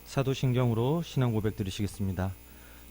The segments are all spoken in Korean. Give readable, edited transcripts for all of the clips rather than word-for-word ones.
사도신경으로 신앙 고백 드리시겠습니다.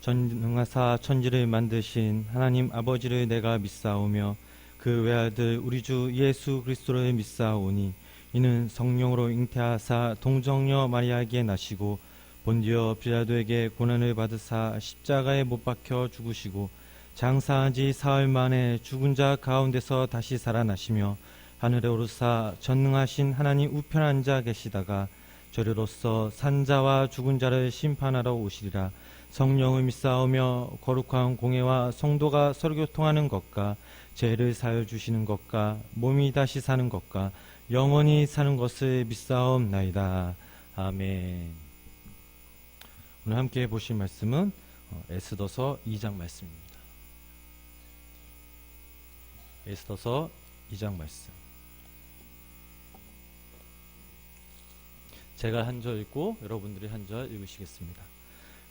전능하사 천지를 만드신 하나님 아버지를 내가 믿사오며 그 외아들 우리 주 예수 그리스도를 믿사오니 이는 성령으로 잉태하사 동정녀 마리아에게 나시고 본디오 빌라도에게 고난을 받으사 십자가에 못 박혀 죽으시고 장사한 지 사흘 만에 죽은 자 가운데서 다시 살아나시며 하늘에 오르사 전능하신 하나님 우편에 앉아 계시다가 저리로서 산자와 죽은 자를 심판하러 오시리라. 성령을 믿사오며 거룩한 공회와 성도가 서로 교통하는 것과 죄를 사여 주시는 것과 몸이 다시 사는 것과 영원히 사는 것을 믿사옵나이다. 아멘. 오늘 함께 보실 말씀은 에스더서 2장 말씀입니다. 에스더서 2장 말씀. 제가 한 절 읽고 여러분들이 한 절 읽으시겠습니다.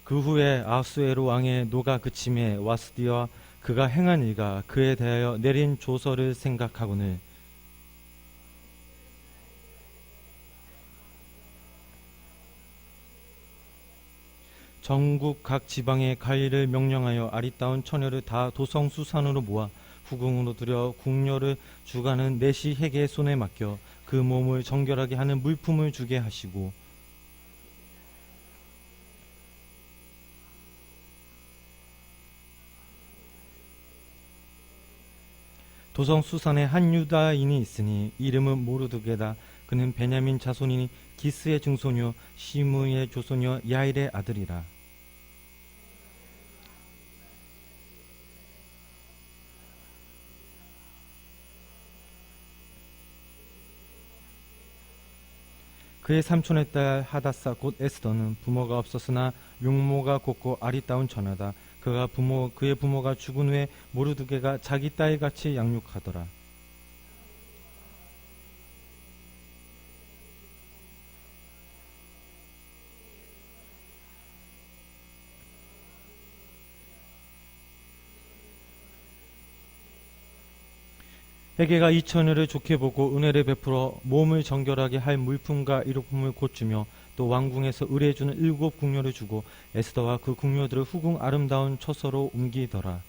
그 후에 아수에로 왕의 노가 그침에 와스디와 그가 행한 일과 그에 대하여 내린 조서를 생각하거늘 전국 각 지방의 관리를 명령하여 아리따운 처녀를 다 도성수산으로 모아 후궁으로 들여 궁녀를 주가는 내시 해계의 손에 맡겨 그 몸을 정결하게 하는 물품을 주게 하시고 도성수산에 한 유다인이 있으니 이름은 모르드게다. 그는 베냐민 자손이니 기스의 증손녀 시므의 조손녀 야일의 아들이라. 그의 삼촌의 딸 하다사 곧 에스더는 부모가 없었으나 용모가 곱고 아리따운 처녀다. 그의 부모가 죽은 후에 모르드게가 자기 딸같이 양육하더라. 해계가 이 처녀를 좋게 보고 은혜를 베풀어 몸을 정결하게 할 물품과 일용품을 곧 주며 또 왕궁에서 의뢰해주는 7 궁녀를 주고 에스더와 그 궁녀들을 후궁 아름다운 처소로 옮기더라.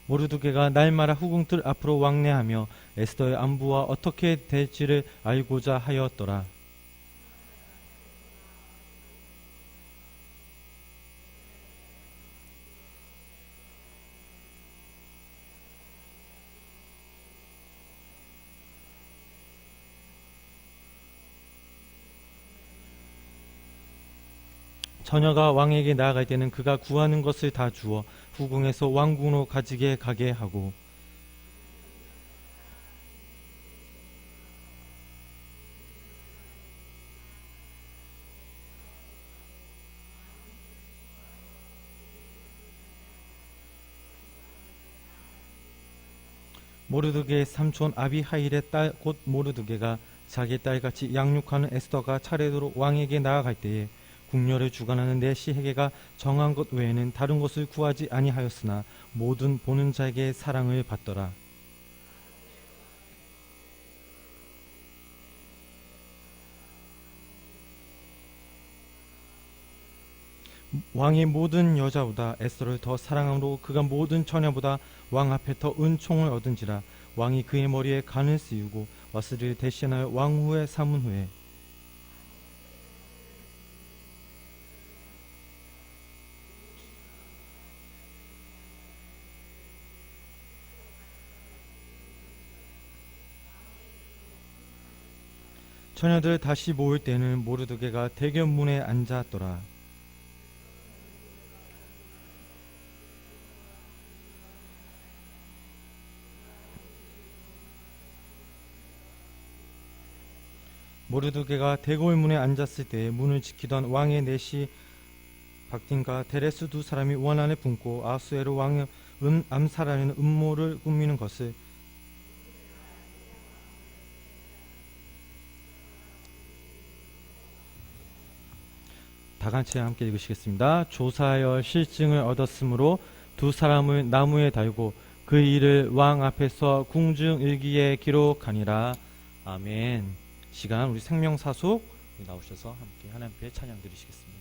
모르드게가 날마다 후궁들 앞으로 왕래하며 에스더의 안부와 어떻게 될지를 알고자 하였더라. 처녀가 왕에게 나아갈 때는 그가 구하는 것을 다 주어 후궁에서 왕궁으로 가지게 가게 하고 모르드게의 삼촌 아비하일의 딸 곧 모르드게가 자기 딸같이 양육하는 에스더가 차례대로 왕에게 나아갈 때에 궁녀를 주관하는 내시 해계가 정한 것 외에는 다른 것을 구하지 아니하였으나 모든 보는 자에게 사랑을 받더라. 왕이 모든 여자보다 에스더를 더 사랑함으로 그가 모든 처녀보다 왕 앞에 더 은총을 얻은지라. 왕이 그의 머리에 간을 씌우고 와스리를 대신하여 왕후에 삼은 후에 처녀들 다시 모일 때는 모르드게가 대견문에 앉았더라. 모르드게가 대궐문에 앉았을 때 문을 지키던 왕의 내시 박딘과 데레스 2 사람이 원 안에 품고 아수에로 왕을 암살하려는 음모를 꾸미는 것을 다같이 함께 읽으시겠습니다. 조사하여 실증을 얻었으므로 2 사람을 나무에 달고 그 일을 왕 앞에서 궁중일기에 기록하니라. 아멘. 시간 우리 생명사속 나오셔서 함께 하나님 앞에 찬양 드리시겠습니다.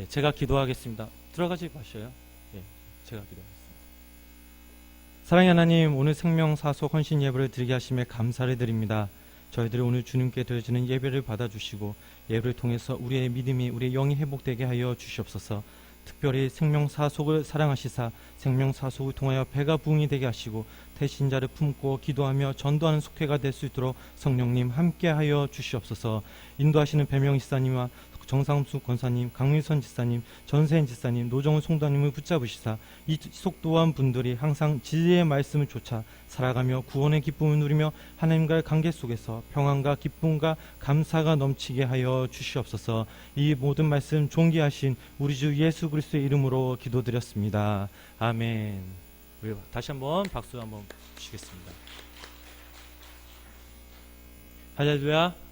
제가 기도하겠습니다. 들어가지 마셔요. 제가 기도하겠습니다. 사랑의 하나님, 오늘 생명사속 헌신 예배를 드리게 하심에 감사를 드립니다. 저희들이 오늘 주님께 드려지는 예배를 받아주시고 예배를 통해서 우리의 믿음이 우리의 영이 회복되게 하여 주시옵소서. 특별히 생명사속을 사랑하시사 생명사속을 통하여 배가 부흥이 되게 하시고 태신자를 품고 기도하며 전도하는 속회가 될 수 있도록 성령님 함께하여 주시옵소서. 인도하시는 배명희 지사님과 정상수 권사님, 강민선 지사님, 전세인 지사님, 노정훈 송도님을 붙잡으시사 이 속도한 분들이 항상 진리의 말씀을 쫓아 살아가며 구원의 기쁨을 누리며 하나님과의 관계 속에서 평안과 기쁨과 감사가 넘치게 하여 주시옵소서. 이 모든 말씀 존귀하신 우리 주 예수 그리스도의 이름으로 기도드렸습니다. 아멘. 우리 다시 한번 박수 한번 주시겠습니다. 할렐루야.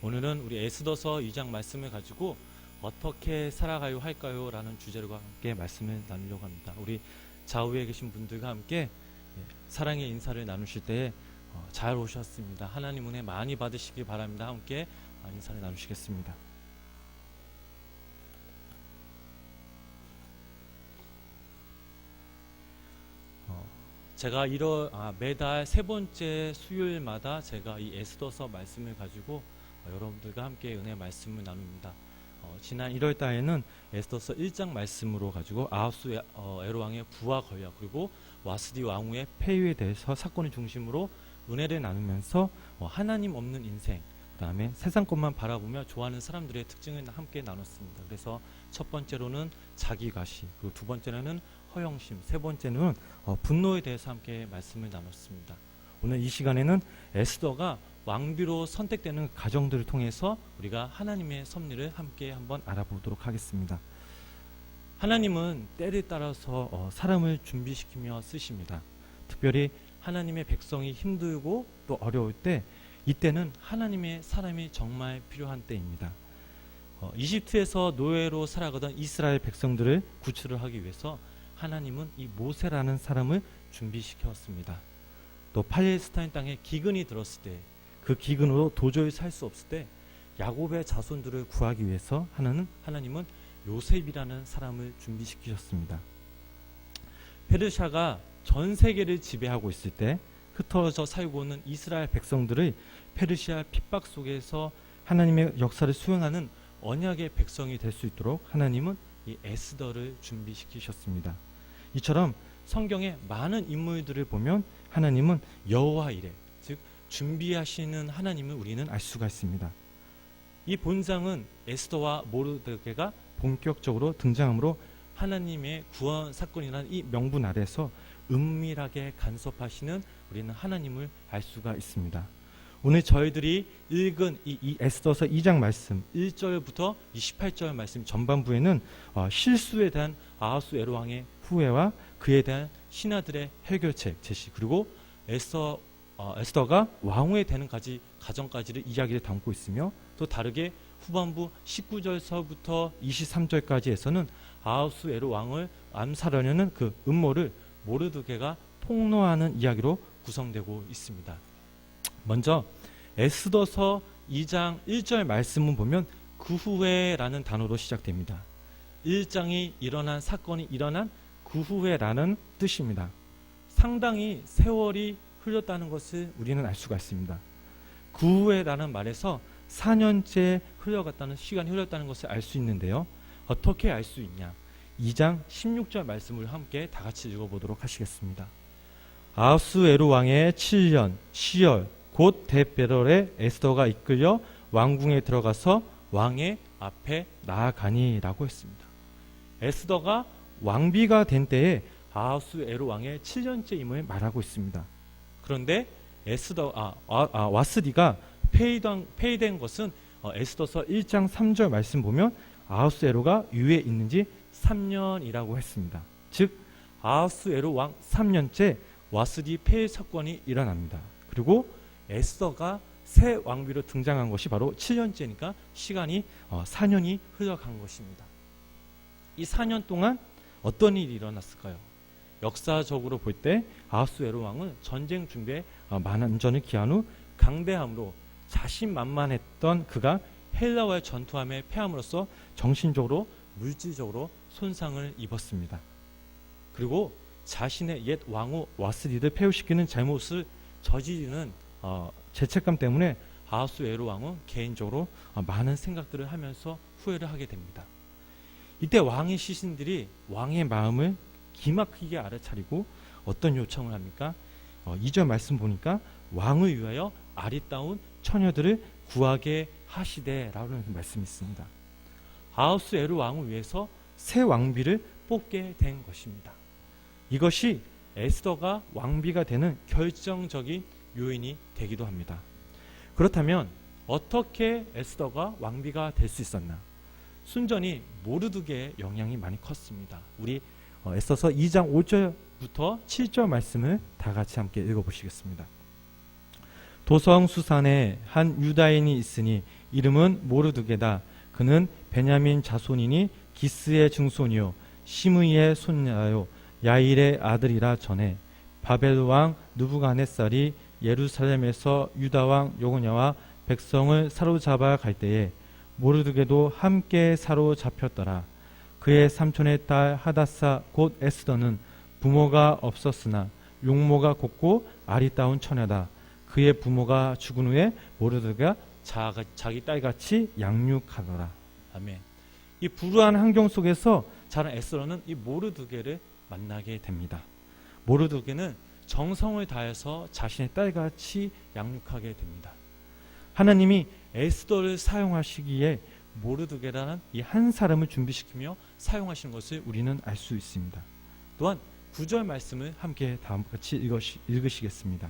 오늘은 우리 에스더서 2장 말씀을 가지고 어떻게 살아가야 할까요? 라는 주제로 함께 말씀을 나누려고 합니다. 우리 좌우에 계신 분들과 함께 사랑의 인사를 나누실 때 잘 오셨습니다. 하나님 은혜 많이 받으시기 바랍니다. 함께 인사를 나누시겠습니다. 제가 매달 세 번째 수요일마다 제가 이 에스더서 말씀을 가지고 여러분들과 함께 은혜 말씀을 나눕니다. 지난 1월 달에는 에스더서 1장 말씀으로 가지고 아하스 에로왕의 부와 권력 그리고 와스디 왕후의 폐위에 대해서 사건을 중심으로 은혜를 나누면서 하나님 없는 인생, 그 다음에 세상 것만 바라보며 좋아하는 사람들의 특징을 함께 나눴습니다. 그래서 첫 번째로는 자기과시, 그리고 두 번째는 허영심, 세 번째는 분노에 대해서 함께 말씀을 나눴습니다. 오늘 이 시간에는 에스더가 왕비로 선택되는 과정들을 통해서 우리가 하나님의 섭리를 함께 한번 알아보도록 하겠습니다. 하나님은 때를 따라서 사람을 준비시키며 쓰십니다. 특별히 하나님의 백성이 힘들고 또 어려울 때, 이때는 하나님의 사람이 정말 필요한 때입니다. 이집트에서 노예로 살아가던 이스라엘 백성들을 구출을 하기 위해서 하나님은 이 모세라는 사람을 준비시켰습니다. 또 팔레스타인 땅에 기근이 들었을 때, 그 기근으로 도저히 살 수 없을 때 야곱의 자손들을 구하기 위해서 하나님은 요셉이라는 사람을 준비시키셨습니다. 페르시아가 전 세계를 지배하고 있을 때 흩어져 살고 있는 이스라엘 백성들을 페르시아 핍박 속에서 하나님의 역사를 수행하는 언약의 백성이 될 수 있도록 하나님은 이 에스더를 준비시키셨습니다. 이처럼 성경의 많은 인물들을 보면 하나님은 여호와 이레, 즉 준비하시는 하나님을 우리는 알 수가 있습니다. 이 본장은 에스더와 모르드게가 본격적으로 등장함으로 하나님의 구원 사건이라는 이 명분 아래서 은밀하게 간섭하시는 우리는 하나님을 알 수가 있습니다. 오늘 저희들이 읽은 이 에스더서 2장 말씀 1절부터 28절 말씀 전반부에는 실수에 대한 아하수에로 왕의 후회와 그에 대한 신하들의 해결책 제시, 그리고 에스더가 왕후에 되는 과정까지를 이야기를 담고 있으며, 또 다르게 후반부 19절서부터 23절까지에서는 아하수에로 왕을 암살하려는 그 음모를 모르드게가 폭로하는 이야기로 구성되고 있습니다. 먼저 에스더서 2장 1절 말씀을 보면 그 후에라는 단어로 시작됩니다. 1장이 일어난 사건이 일어난 그 후에라는 뜻입니다. 상당히 세월이 흘렀다는 것을 우리는 알 수가 있습니다. 그 후에라는 말에서 4년째 흘러갔다는 시간이 흘렀다는 것을 알 수 있는데요. 어떻게 알 수 있냐? 2장 16절 말씀을 함께 다 같이 읽어보도록 하시겠습니다. 아하수에로 왕의 7년 10월 곧 대베럴에 에스더가 이끌려 왕궁에 들어가서 왕의 앞에 나아가니 라고 했습니다. 에스더가 왕비가 된 때에 아하수에로 왕의 7년째임을 말하고 있습니다. 그런데 와스디가 폐위된 것은 에스더서 1장 3절 말씀 보면 아하수에로가 유에 있는지 3년이라고 했습니다. 즉 아하수에로 왕 3년째 와스디 폐위 사건이 일어납니다. 그리고 에스더가 새 왕비로 등장한 것이 바로 7년째니까 시간이 4년이 흘러간 것입니다. 이 4년 동안 어떤 일이 일어났을까요? 역사적으로 볼 때 아하수에로 왕은 전쟁 준비에 만전을 기한 후 강대함으로 자신만만했던 그가 헬라와의 전투함에 패함으로써 정신적으로 물질적으로 손상을 입었습니다. 그리고 자신의 옛 왕후 와스디를 폐위시키는 잘못을 저지르는 죄책감 때문에 아하수에로 왕은 개인적으로 많은 생각들을 하면서 후회를 하게 됩니다. 이때 왕의 시신들이 왕의 마음을 기막히게 알아차리고 어떤 요청을 합니까? 2절 말씀 보니까 왕을 위하여 아리따운 처녀들을 구하게 하시되라는 말씀이 있습니다. 아하수에로 왕을 위해서 새 왕비를 뽑게 된 것입니다. 이것이 에스더가 왕비가 되는 결정적인 요인이 되기도 합니다. 그렇다면 어떻게 에스더가 왕비가 될 수 있었나? 순전히 모르드게의 영향이 많이 컸습니다. 우리 에스더서 2장 5절부터 7절 말씀을 다 같이 함께 읽어보시겠습니다. 도성 수산에 한 유다인이 있으니 이름은 모르드게다. 그는 베냐민 자손이니 기스의 증손이요 시므이의 손자요 야일의 아들이라 전에 바벨 왕 느부갓네살이 예루살렘에서 유다 왕 여고냐와 백성을 사로잡아 갈 때에 모르드게도 함께 사로잡혔더라. 그의 삼촌의 딸 하다사 곧 에스더는 부모가 없었으나 용모가 곱고 아리따운 처녀다. 그의 부모가 죽은 후에 모르드게가 자기 딸같이 양육하더라. 아멘. 이 불우한 환경 속에서 자란 에스더는 이 모르드게를 만나게 됩니다. 모르드게는 정성을 다해서 자신의 딸같이 양육하게 됩니다. 하나님이 에스더를 사용하시기에 모르드게라는 이 한 사람을 준비시키며 사용하시는 것을 우리는 알 수 있습니다. 또한 9절 말씀을 함께 다음 같이 읽으시겠습니다.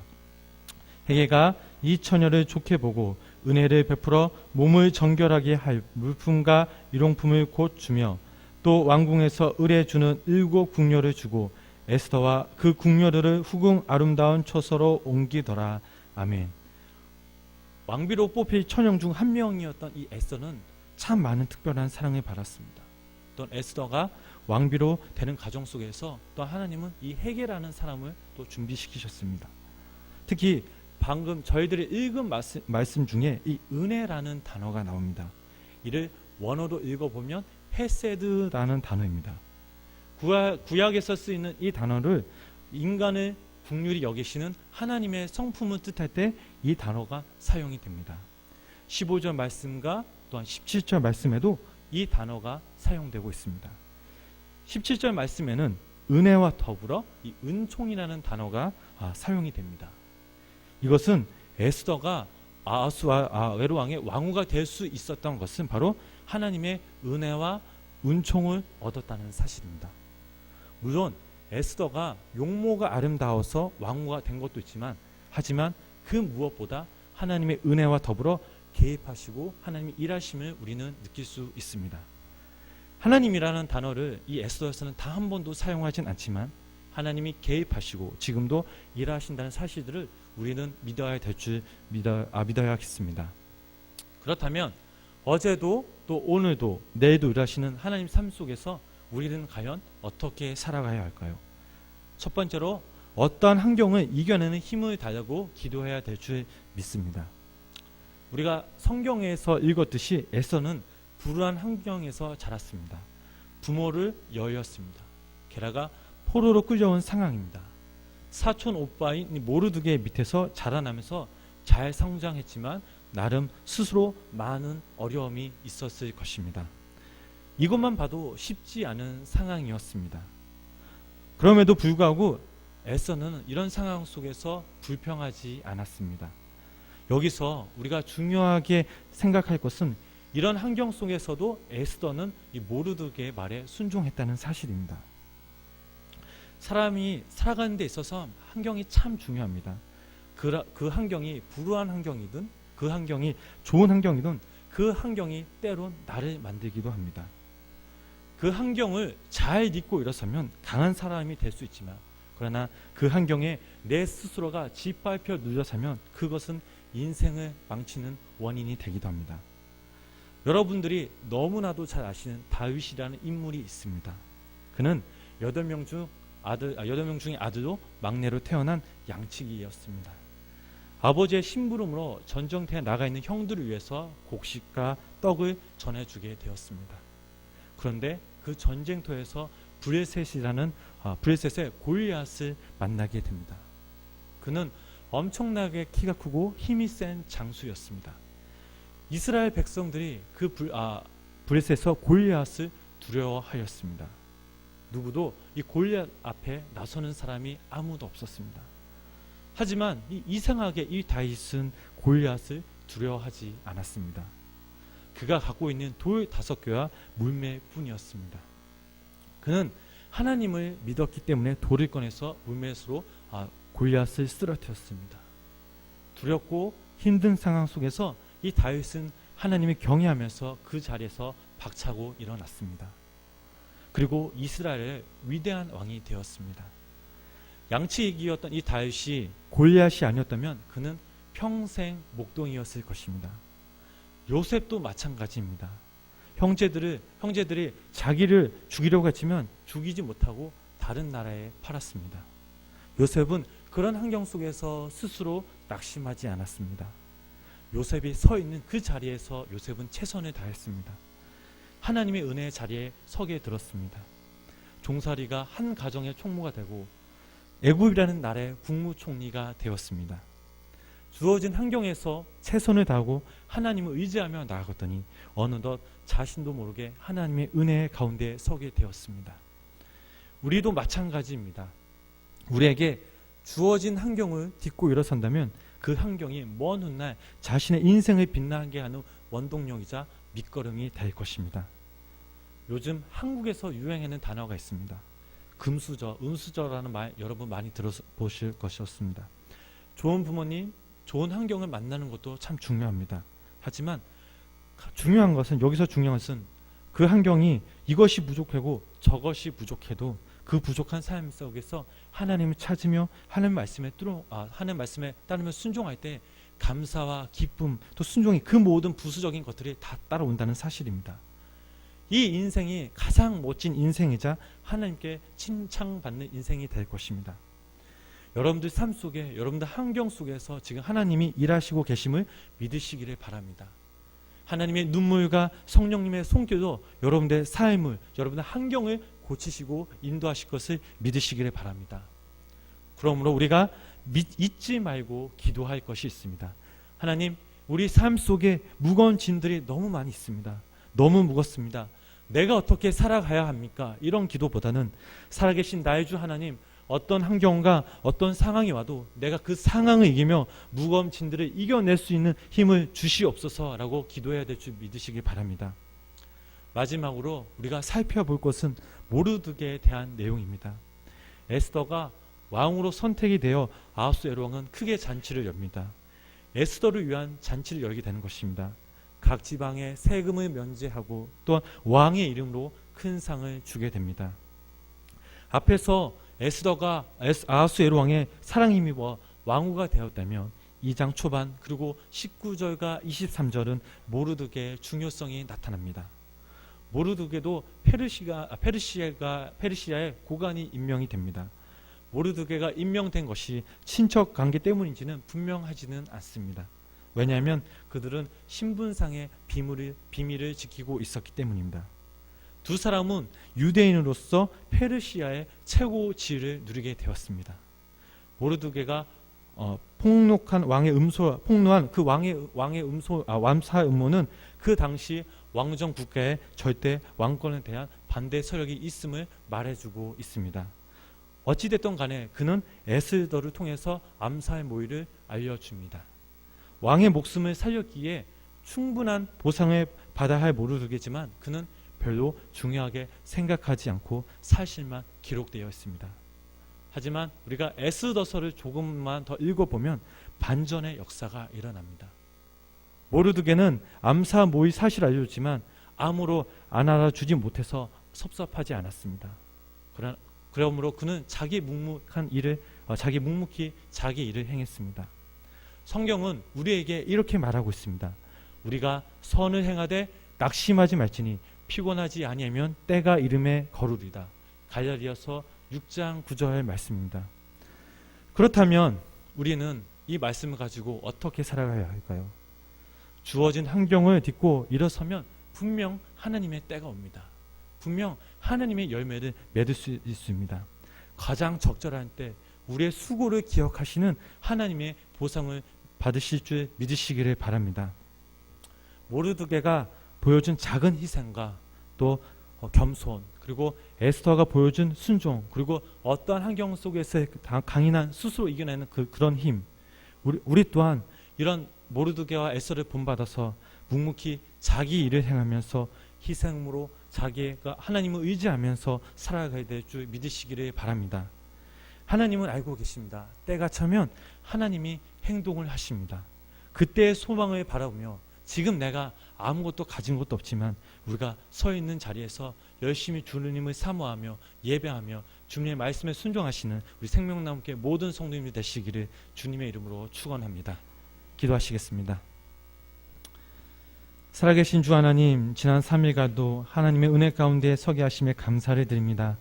헤게가 이 처녀를 좋게 보고 은혜를 베풀어 몸을 정결하게 할 물품과 일용품을 곧 주며 또 왕궁에서 을에 주는 7 궁녀를 주고 에스더와 그 궁녀들을 후궁 아름다운 처소로 옮기더라. 아멘. 왕비로 뽑힐 천영 중 한 명이었던 이 에스더는 참 많은 특별한 사랑을 받았습니다. 또 에스더가 왕비로 되는 가정 속에서 또 하나님은 이 헤게라는 사람을 또 준비시키셨습니다. 특히 방금 저희들이 읽은 말씀 중에 이 은혜라는 단어가 나옵니다. 이를 원어로 읽어보면 헤세드라는 단어입니다. 구약에서 쓰이는 이 단어를 인간을 긍휼히 여기시는 하나님의 성품을 뜻할 때 이 단어가 사용이 됩니다. 15절 말씀과 또한 17절 말씀에도 이 단어가 사용되고 있습니다. 17절 말씀에는 은혜와 더불어 이 은총이라는 단어가 사용이 됩니다. 이것은 에스더가 아하수에로 왕의 왕후가 될 수 있었던 것은 바로 하나님의 은혜와 은총을 얻었다는 사실입니다. 물론 에스더가 용모가 아름다워서 왕후가 된 것도 있지만, 하지만 그 무엇보다 하나님의 은혜와 더불어 개입하시고 하나님이 일하심을 우리는 느낄 수 있습니다. 하나님이라는 단어를 이 에스더에서는 단 한 번도 사용하진 않지만 하나님이 개입하시고 지금도 일하신다는 사실들을 우리는 믿어야겠습니다. 그렇다면 어제도 또 오늘도 내일도 일하시는 하나님 삶 속에서 우리는 과연 어떻게 살아가야 할까요? 첫 번째로 어떠한 환경을 이겨내는 힘을 달라고 기도해야 될 줄 믿습니다. 우리가 성경에서 읽었듯이 에스더는 불우한 환경에서 자랐습니다. 부모를 여의었습니다. 게다가 포로로 끌려온 상황입니다. 사촌 오빠인 모르드게 밑에서 자라나면서 잘 성장했지만 나름 스스로 많은 어려움이 있었을 것입니다. 이것만 봐도 쉽지 않은 상황이었습니다. 그럼에도 불구하고 에스더는 이런 상황 속에서 불평하지 않았습니다. 여기서 우리가 중요하게 생각할 것은 이런 환경 속에서도 에스더는 이 모르드게의 말에 순종했다는 사실입니다. 사람이 살아가는 데 있어서 환경이 참 중요합니다. 그 환경이 불우한 환경이든 그 환경이 좋은 환경이든 그 환경이 때론 나를 만들기도 합니다. 그 환경을 잘 잊고 일어서면 강한 사람이 될 수 있지만, 그러나 그 환경에 내 스스로가 짓밟혀 눌려서면 그것은 인생을 망치는 원인이 되기도 합니다. 여러분들이 너무나도 잘 아시는 다윗이라는 인물이 있습니다. 그는 8명 중의 아들로 막내로 태어난 양치기였습니다. 아버지의 심부름으로 전쟁터에 나가 있는 형들을 위해서 곡식과 떡을 전해주게 되었습니다. 그런데 그 전쟁터에서 브레셋의 골리앗을 만나게 됩니다. 그는 엄청나게 키가 크고 힘이 센 장수였습니다. 이스라엘 백성들이 그 브레셋에서 골리앗을 두려워하였습니다. 누구도 이 골리앗 앞에 나서는 사람이 아무도 없었습니다. 하지만 이상하게 이 다윗은 골리앗을 두려워하지 않았습니다. 그가 갖고 있는 돌 5개와 물매뿐이었습니다. 그는 하나님을 믿었기 때문에 돌을 꺼내서 물맷으로 골리앗을 쓰러뜨렸습니다. 두렵고 힘든 상황 속에서 이 다윗은 하나님을 경외하면서 그 자리에서 박차고 일어났습니다. 그리고 이스라엘의 위대한 왕이 되었습니다. 양치기였던 이 다윗이 골리앗이 아니었다면 그는 평생 목동이었을 것입니다. 요셉도 마찬가지입니다. 형제들이 자기를 죽이려고 했지만 죽이지 못하고 다른 나라에 팔았습니다. 요셉은 그런 환경 속에서 스스로 낙심하지 않았습니다. 요셉이 서 있는 그 자리에서 요셉은 최선을 다했습니다. 하나님의 은혜의 자리에 서게 들었습니다. 종살이가 한 가정의 총무가 되고 애굽이라는 나라의 국무총리가 되었습니다. 주어진 환경에서 최선을 다하고 하나님을 의지하며 나아갔더니 어느덧 자신도 모르게 하나님의 은혜 가운데 서게 되었습니다. 우리도 마찬가지입니다. 우리에게 주어진 환경을 딛고 일어선다면 그 환경이 먼 훗날 자신의 인생을 빛나게 하는 원동력이자 밑거름이 될 것입니다. 요즘 한국에서 유행하는 단어가 있습니다. 금수저, 은수저라는 말 여러분 많이 들어보실 것이었습니다. 좋은 부모님, 좋은 환경을 만나는 것도 참 중요합니다. 하지만 여기서 중요한 것은 그 환경이 이것이 부족하고 저것이 부족해도 그 부족한 삶 속에서 하나님을 찾으며 하나님 말씀에 따르며 순종할 때 감사와 기쁨 또 순종이 그 모든 부수적인 것들이 다 따라온다는 사실입니다. 이 인생이 가장 멋진 인생이자 하나님께 칭찬받는 인생이 될 것입니다. 여러분들 삶 속에 여러분들 환경 속에서 지금 하나님이 일하시고 계심을 믿으시기를 바랍니다. 하나님의 눈물과 성령님의 손길로 여러분들의 삶을 여러분의 환경을 고치시고 인도하실 것을 믿으시기를 바랍니다. 그러므로 우리가 잊지 말고 기도할 것이 있습니다. 하나님, 우리 삶 속에 무거운 짐들이 너무 많이 있습니다. 너무 무겁습니다. 내가 어떻게 살아가야 합니까? 이런 기도보다는 살아계신 나의 주 하나님, 어떤 환경과 어떤 상황이 와도 내가 그 상황을 이기며 무거운 짐들을 이겨낼 수 있는 힘을 주시옵소서라고 기도해야 될 줄 믿으시기 바랍니다. 마지막으로 우리가 살펴볼 것은 모르드게에 대한 내용입니다. 에스더가 왕으로 선택이 되어 아하수에로 왕은 크게 잔치를 엽니다. 에스더를 위한 잔치를 열게 되는 것입니다. 각 지방에 세금을 면제하고 또한 왕의 이름으로 큰 상을 주게 됩니다. 앞에서 에스더가 아하수에로 왕의 사랑에 힘입어 왕후가 되었다면 2장 초반 그리고 19절과 23절은 모르드게의 중요성이 나타납니다. 모르드게도 페르시아의 고관이 임명이 됩니다. 모르드게가 임명된 것이 친척 관계 때문인지는 분명하지는 않습니다. 왜냐하면 그들은 신분상의 비밀을 지키고 있었기 때문입니다. 두 사람은 유대인으로서 페르시아의 최고 지위를 누리게 되었습니다. 모르드게가 폭로한 그 왕사 음모는 그 당시 왕정 국가의 절대 왕권에 대한 반대 세력이 있음을 말해주고 있습니다. 어찌됐든 간에 그는 에스더를 통해서 암살 모의를 알려줍니다. 왕의 목숨을 살렸기에 충분한 보상을 받아야 할 모르드게지만 그는 별로 중요하게 생각하지 않고 사실만 기록되어 있습니다. 하지만 우리가 에스더서를 조금만 더 읽어보면 반전의 역사가 일어납니다. 모르드게는 암사 모의 사실을 알려줬지만 아무로 안 알아주지 못해서 섭섭하지 않았습니다. 그러므로 그는 자기 묵묵히 자기 일을 행했습니다. 성경은 우리에게 이렇게 말하고 있습니다. 우리가 선을 행하되 낙심하지 말지니 피곤하지 아니하면 때가 이름에 거루리다. 갈라디아서 6장 9절 말씀입니다. 그렇다면 우리는 이 말씀을 가지고 어떻게 살아가야 할까요? 주어진 환경을 딛고 일어서면 분명 하나님의 때가 옵니다. 분명 하나님의 열매를 맺을 수 있습니다. 가장 적절한 때 우리의 수고를 기억하시는 하나님의 보상을 받으실 줄 믿으시기를 바랍니다. 모르드게가 보여준 작은 희생과 또 겸손 그리고 에스더가 보여준 순종 그리고 어떠한 환경 속에서 강인한 스스로 이겨내는 그런 힘 우리 또한 이런 모르드게와 에스더를 본받아서 묵묵히 자기 일을 행하면서 희생으로 자기가 하나님을 의지하면서 살아가야 될 줄 믿으시기를 바랍니다. 하나님은 알고 계십니다. 때가 차면 하나님이 행동을 하십니다. 그때의 소망을 바라보며 지금 내가 아무것도 가진 것도 없지만 우리가 서 있는 자리에서 열심히 주님을 사모하며 예배하며 주님의 말씀에 순종하시는 우리 생명나무교회 모든 성도님이 되시기를 주님의 이름으로 축원합니다. 기도하시겠습니다. 살아계신 주 하나님, 지난 3일간도 하나님의 은혜 가운데 서게 하심에 감사를 드립니다.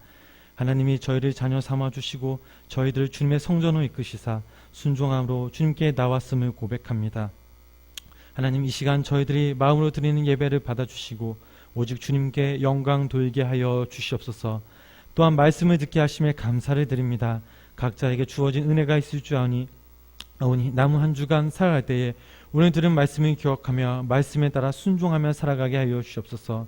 하나님이 저희를 자녀 삼아주시고 저희들을 주님의 성전으로 이끄시사 순종함으로 주님께 나왔음을 고백합니다. 하나님, 이 시간 저희들이 마음으로 드리는 예배를 받아주시고 오직 주님께 영광 돌게 하여 주시옵소서. 또한 말씀을 듣게 하심에 감사를 드립니다. 각자에게 주어진 은혜가 있을 줄 아오니 남은 한 주간 살아갈 때에 오늘 들은 말씀을 기억하며 말씀에 따라 순종하며 살아가게 하여 주시옵소서.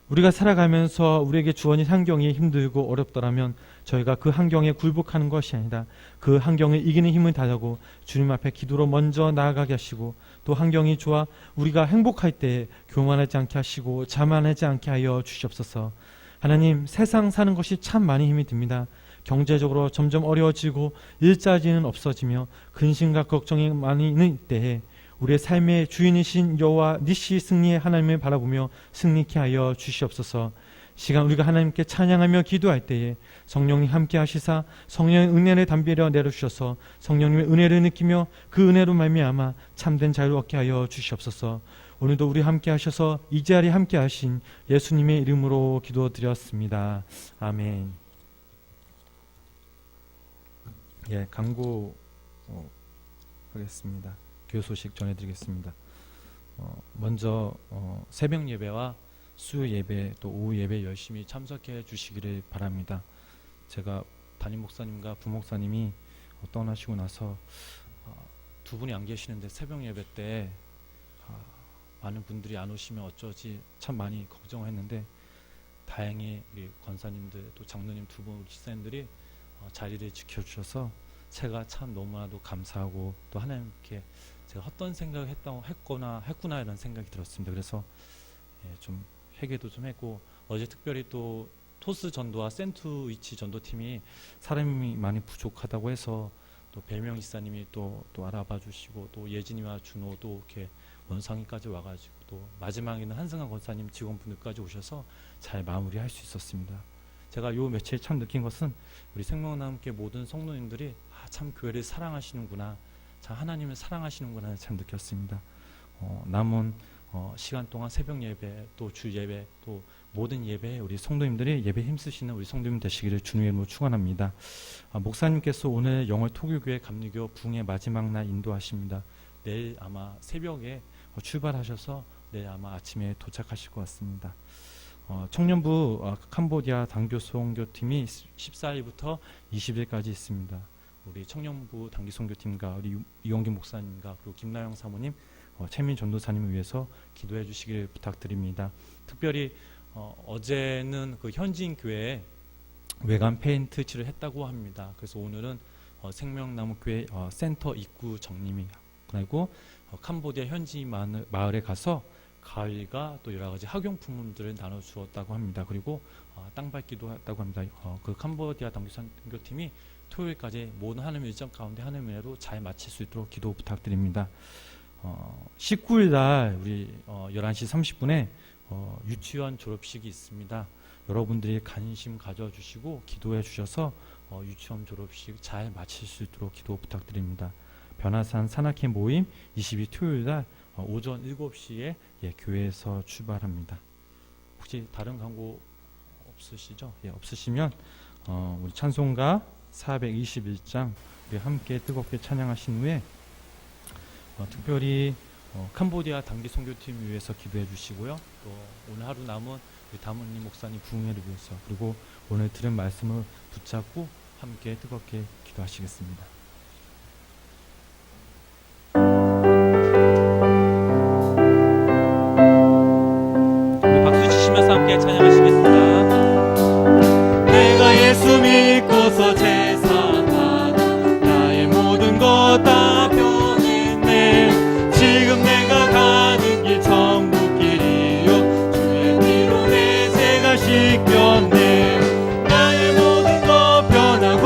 우리가 살아가면서 우리에게 주어진 환경이 힘들고 어렵더라면 저희가 그 환경에 굴복하는 것이 아니라 그 환경을 이기는 힘을 달라고 주님 앞에 기도로 먼저 나아가게 하시고 또 환경이 좋아 우리가 행복할 때에 교만하지 않게 하시고 자만하지 않게 하여 주시옵소서. 하나님, 세상 사는 것이 참 많이 힘이 듭니다. 경제적으로 점점 어려워지고 일자리는 없어지며 근심과 걱정이 많이 있는 때에 우리의 삶의 주인이신 여호와 니시 승리의 하나님을 바라보며 승리케 하여 주시옵소서. 시간 우리가 하나님께 찬양하며 기도할 때에 성령님 함께 하시사 성령의 은혜를 담비려 내려주셔서 성령님의 은혜를 느끼며 그 은혜로 말미암아 참된 자유를 얻게 하여 주시옵소서. 오늘도 우리 함께 하셔서 이 자리에 함께 하신 예수님의 이름으로 기도드렸습니다. 아멘. 예, 광고 하겠습니다. 교회 소식 전해드리겠습니다. 먼저 새벽 예배와 수요 예배 또 오후 예배 열심히 참석해 주시기를 바랍니다. 제가 담임 목사님과 부목사님이 떠나시고 나서 두 분이 안 계시는데 새벽 예배 때 많은 분들이 안 오시면 어쩌지 참 많이 걱정했는데 다행히 우리 권사님들 또 장로님 두 분 집사님들이 자리를 지켜주셔서 제가 참 너무나도 감사하고 또 하나님께 제가 헛된 생각을 했구나 이런 생각이 들었습니다. 그래서 좀 회개도 좀 했고 어제 특별히 또 토스 전도와 샌드위치 전도팀이 사람이 많이 부족하다고 해서 또 별명 이사님이 또 알아봐 주시고 또 예진이와 준호도 이렇게 원상이까지 와가지고 또 마지막에는 한승환 권사님 직원분들까지 오셔서 잘 마무리할 수 있었습니다. 제가 요 며칠 참 느낀 것은 우리 생명나와 함께 모든 성도님들이 참 교회를 사랑하시는구나, 참 하나님을 사랑하시는구나 참 느꼈습니다. 남은 시간 동안 새벽 예배 또 주 예배 또 모든 예배에 우리 성도님들이 예배 힘쓰시는 우리 성도님 되시기를 주님의 이름으로 축원합니다. 목사님께서 오늘 영월 토교교회 감리교 부흥의 마지막 날 인도하십니다. 내일 아마 새벽에 출발하셔서 내일 아마 아침에 도착하실 것 같습니다. 청년부 캄보디아 단교 선교팀이 14일부터 20일까지 있습니다. 우리 청년부 단기 선교팀과 우리 이용김 목사님과 그리고 김나영 사모님, 최민 전도사님을 위해서 기도해 주시길 부탁드립니다. 특별히 어제는 그 현지인 교회에 외관 페인트 칠을 했다고 합니다. 그래서 오늘은 생명나무 교회 센터 입구 정리미 그리고 캄보디아 현지인 마을에 가서 가위가 또 여러 가지 학용품들을 나눠 주었다고 합니다. 그리고 땅 밟기도 했다고 합니다. 그 캄보디아 단기 선교팀이 토요일까지 모든 하나님의 일정 가운데 하나님의 은혜로 잘 마칠 수 있도록 기도 부탁드립니다. 19일 날 우리 11시 30분에 유치원 졸업식이 있습니다. 여러분들이 관심 가져주시고 기도해 주셔서 유치원 졸업식 잘 마칠 수 있도록 기도 부탁드립니다. 변화산 산악회 모임 22 토요일 날 오전 7시에 교회에서 출발합니다. 혹시 다른 광고 없으시죠? 없으시면 우리 찬송가 421장 우리 함께 뜨겁게 찬양하신 후에 특별히 캄보디아 단기 선교팀을 위해서 기도해 주시고요. 또 오늘 하루 남은 우리 다문님 목사님 부흥회를 위해서 그리고 오늘 들은 말씀을 붙잡고 함께 뜨겁게 기도하시겠습니다. 우리 박수 치시면서 함께 찬양하시겠습니다. 내가 예수 믿고서 제사하다 나의 모든 것 다 변했네. 지금 내가 가는 길 천국길이요 주의 피로 내 죄가 씻겼네. 나의 모든 것 변하고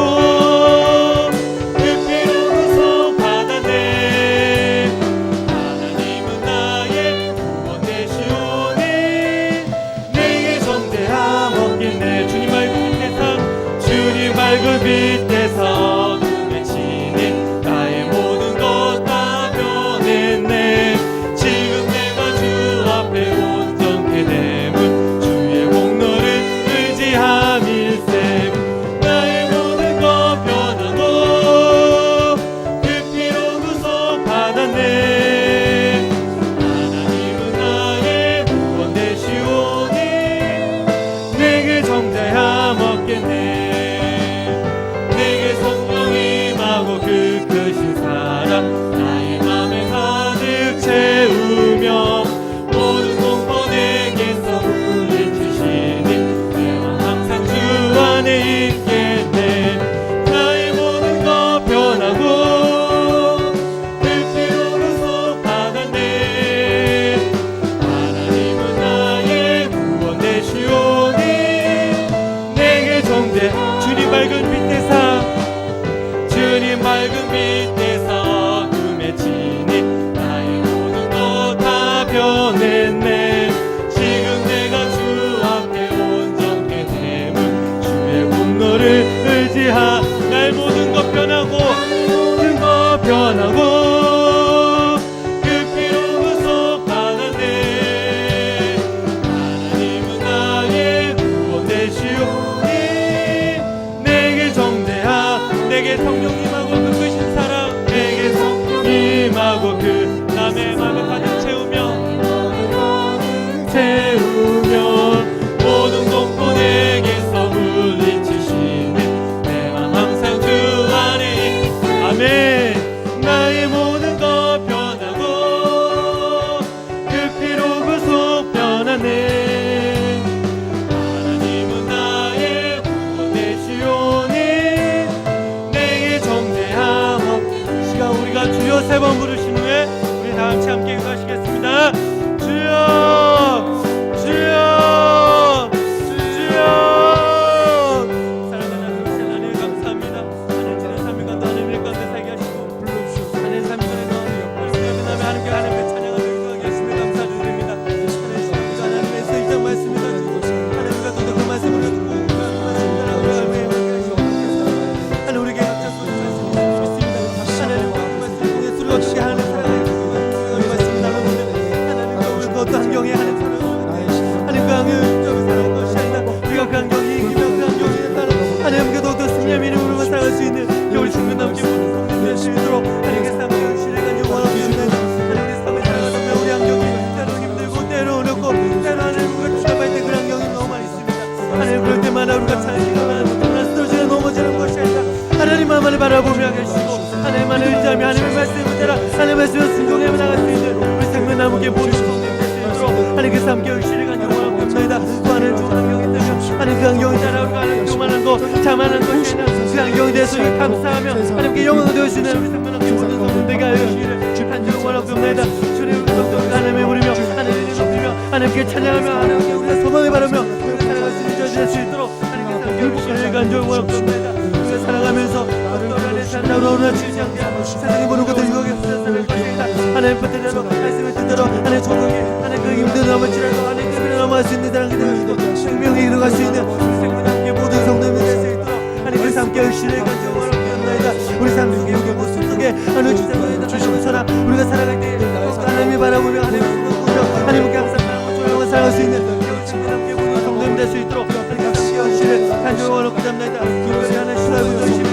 말씀에 순종하며 나갈 수 있는 우리 생명 나무게 모든 성도님 될 수 있도록 하나님께서 함께 의식을 가지고 원합니다. 또 하나님 좋은 환경이 있다면 하나님 그 환경에 따라 우리가 하나님 교만한 거 자만한 거 있는 그 환경에 대해서 감사하며 하나님께 영광을 되어 주시는 우리 생명 나무게 모든 성도들에게 의식을 간절히 원합니다. 주님 우리 성도들 하나님을 부르며 하나님을 높이며 하나님께 찬양하며 하나님께 우리가 소망을 바라며 우리가 살아갈 수 있는 저지 될 수 있도록 하나님께서 함께 의식을 간절히 원합니다. 우리가 살아가면서 어떤 안에 산다로나 치지 않게 세상이 보는 것들 유혹에 부서질 것이다. 하나님 뜻대로 말씀의 뜻대로 하나님 조국이 하나님 그 힘든 넘어지라도 하나님 그 힘을 넘어갈 수 있는 사람이 되시고 생명이 이루어갈 수 있는 생명 함께 모든 성도님이 될 수 있도록 하나님께서 함께 의식을 간절히 원합니다. 우리 삶 속에 우리 모습 속에 하나님 주장을 주시고서나 우리가 살아갈 때 하나님이 바라보며 하나님을 보며 하나님께 항상 바라보고 조용히 살아갈 수 있는 우리 함께 모든 성도님 될 수 있도록 하나님께서 함께 의식을 간절히 원합니다. 우리 하나님 시사하고 열심히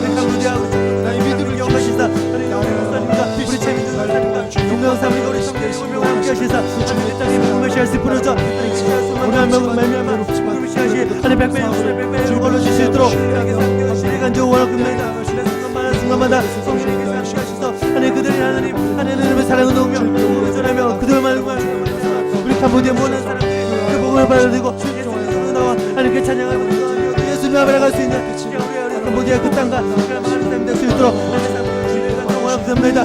우리 강구대하고 하나님 믿음을 영하시사 하나님 목사님과 우리 재민들 목사님과 동명사님과 우리 성도님 오며 함께 하시사 하나님 땅에 복음을 시할수 부러져 하나님 시할수만 하면 말미암아 복음을 시하시 하나님 백배 육수를 백배 걸러 주실 수 있도록 하나님께서 함께 의식을 간절히 원합니다. 순간마다 성령님께서 함께 하셔서 하나님 그들이 하나님의 사랑을 놓으며 복음을 전하며 그들만 우리 캄보디아 모든 사람들이 그 복음을 받아들이고 예수님으로 나와 하나님께 찬양하고 예수님을 알아갈 수 있는 우리 캄보디아 그 땅과 그런 많은 사람이 될 수 있도록 하나님 원합니다.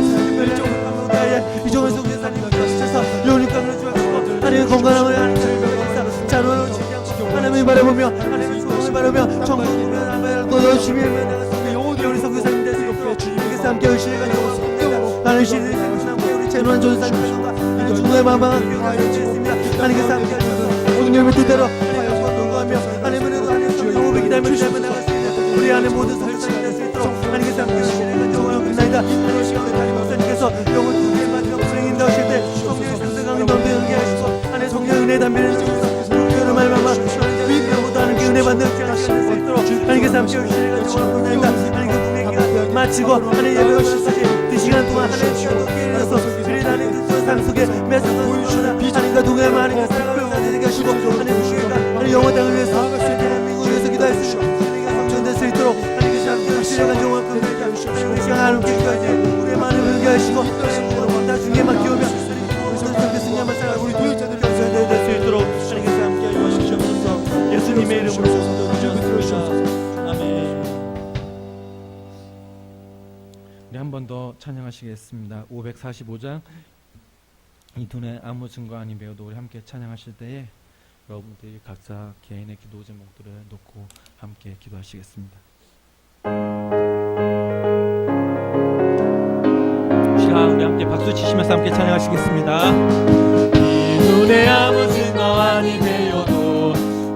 이 종을 속에서 하나님께서 하셔서 영원히 강을 주시고 하나님의 건강함을 하나님께서 자로를 주지 않고 하나님을 바라보며 하나님의 소원을 바라며 정복을 하나님을 열심히 하며 우리 성교사님 될 수 있고 주님께서 함께 의식을 가지고 나는 의식을 생각하고 우리 제노한 조사님과 중도의 마방한 교회가 되었습니다. 하나님께서 함께 하셔서 오늘의 뜻대로 하나님의 건강하며 하나님은 하나님의 성령 500이 나갈 수 있는 우리 안에 모든 성교사님 될 수 있도록 하나님께서 함께 의식을 가지고 원합니다. 하나님 시간에 하나님 목사님께서 영혼 두 개의 마지막 불행이 인도하실 때 성령의 생생함이 넘치게 하시고 하나님 성령의 은혜 담비는 중에서 교회를 말마마 하나님의 아무도 하나님께 은혜 받는 시간이 될 수 있도록 하나님께서 함께 의식을 가지고 원합니다. 마치고 하나님 예배를 시작해 2시간 동안 하나님 시간도 깨어서 그리 하나님 뜻과 삶 속에 매서가 하나님과 동행하며 하나님과 살아가며 되게 하시고 하나님 주님과 하나님 영원 땅을 위해서 대한민국을 위해서 기도할 수 있고 하나님과 성전될 수 있도록 하나님께서 함께 의식을 정원 끝내자 하나님 이 시간 하나님께 기도할 때 우리의 마음을 불게 하시고 하나님 나중에 맡기오며 하나님 우리 승리하며 살아가 우리 도역자들 될 수 있도록 하나님께서 함께 하시옵소서. 예수님의 이름으로 기도드리옵소서. 한 번 더 찬양하시겠습니다. 545장 이 눈에 아무 증거 아닌 배우도 우리 함께 찬양하실 때에 여러분들이 각자 개인의 기도 제목들을 놓고 함께 기도하시겠습니다. 시간 우리 함께 박수 치시면서 함께 찬양하시겠습니다. 이 눈에 아무 증거 아닌 배우도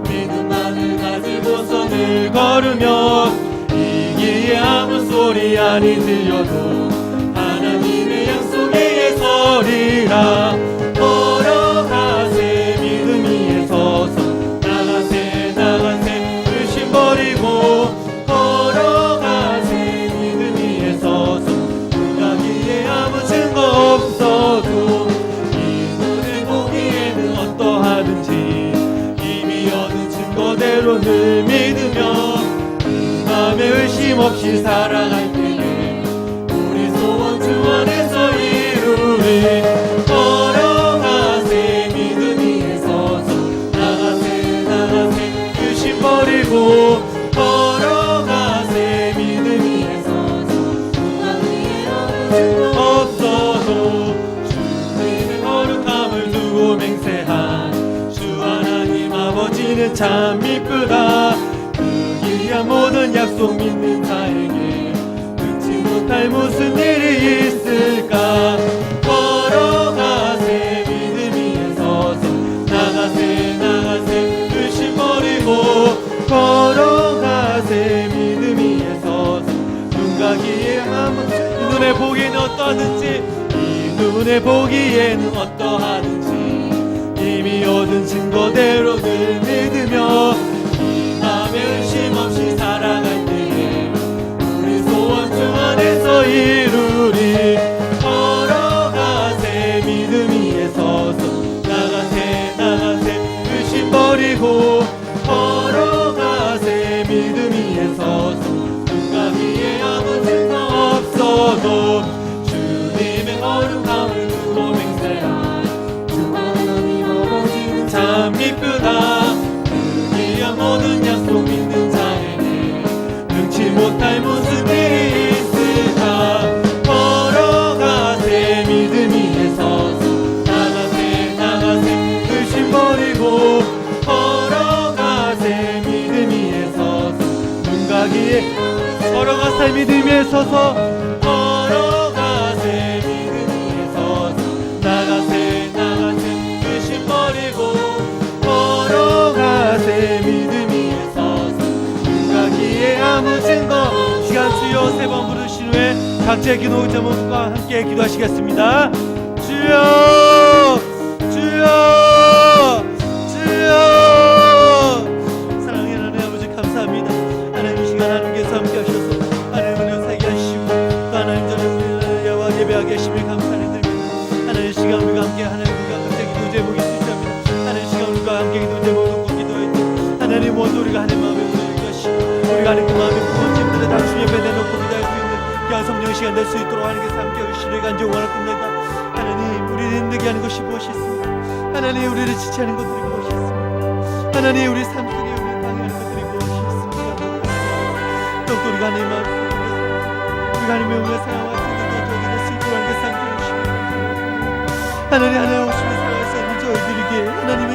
믿음만을 가지고서 늘 걸으며 이기에 아무 소리 아니 들려도 하나님의 약속에 서리라. 걸어가세 믿음 위에 서서 나가세 의심 버리고 걸어가세 믿음 위에 서서 가기에 아무 증거 없어도 이 눈을 보기에는 어떠하든지 이미 얻은 증거대로 늘 믿으며 마음에 의심 없이 살아갈 때에 우리 소원 주 안에서 이루리. 걸어가세 믿음 위에 서서 나가세 의심 버리고 걸어가세 믿음 위에 서서 가기에 아무 증거 없어도 주님의 거룩함을 두고 맹세한 주 하나님 아버지는 참 이쁘다. 모든 약속 믿는 자에게 끊지 못할 무슨 일이 있을까. 걸어가세 믿음 위에 서서 나가세 의심 버리고 걸어가세 믿음 위에 서서 눈 가기에 아무 눈에 보기에는 어떠하든지 이 눈에 보기에는 어떠하든지 이미 얻은 증거대로 늘 믿으며 의심 없이 살아갈 때에 우리 소원 주 안에서 이루리. 걸어가세 믿음 위에 서서 나가세 의심 버리고 걸어가세 믿음 위에 서서 눈 가기에 아무 증거 없어도 주님의 걸어가세 믿음 위에 서서 걸어가세 믿음 위에 서서 나가세 의심 버리고 걸어가세 믿음 위에 서서 가기에 아무 증거 시간 주여 세 번 부르신 후에 각자의 기도 제목과 함께 기도하시겠습니다. 주여 주여 주여 사랑의 하나님 아버지 감사합니다. 하나님 이 시간 하나님께서 함께 하셔서 하나님 은혜 살게 하시고 또 하나님 전에 우리 여호와 예배하게 하심을 감사를 드립니다. 하나님 이 시간 우리가 함께 하나님과 함께 기도 제목이 있으시답니다. 하나님 이 시간 우리가 함께 기도 제목을 놓고 기도할 때 하나님 모두 우리가 하나님 마음에 우리가 하시고 우리가 하나님 그 마음의 부모님들을 다 주님 앞에 내놓고 기도할 수 있는 귀한 성령의 시간 될 수 있도록 하나님께서 함께 하시기를 간절히 원합니다. 하나님 우리를 힘들게 하는 것이 무엇이 있습니까? 하나님 우리를 지체하는 것들이 무엇이 있습니까? 하나님 우리 삶 속에 우리를 방해하는 것들이 무엇이 있습니까? 또 우리가 하나님 마음 우리가 하나님의 은혜 사랑과 생각과 저기를 쓸고 하는 게 함께 하시고 하나님 하나님 오시며 살아서 저희들에게 하나님의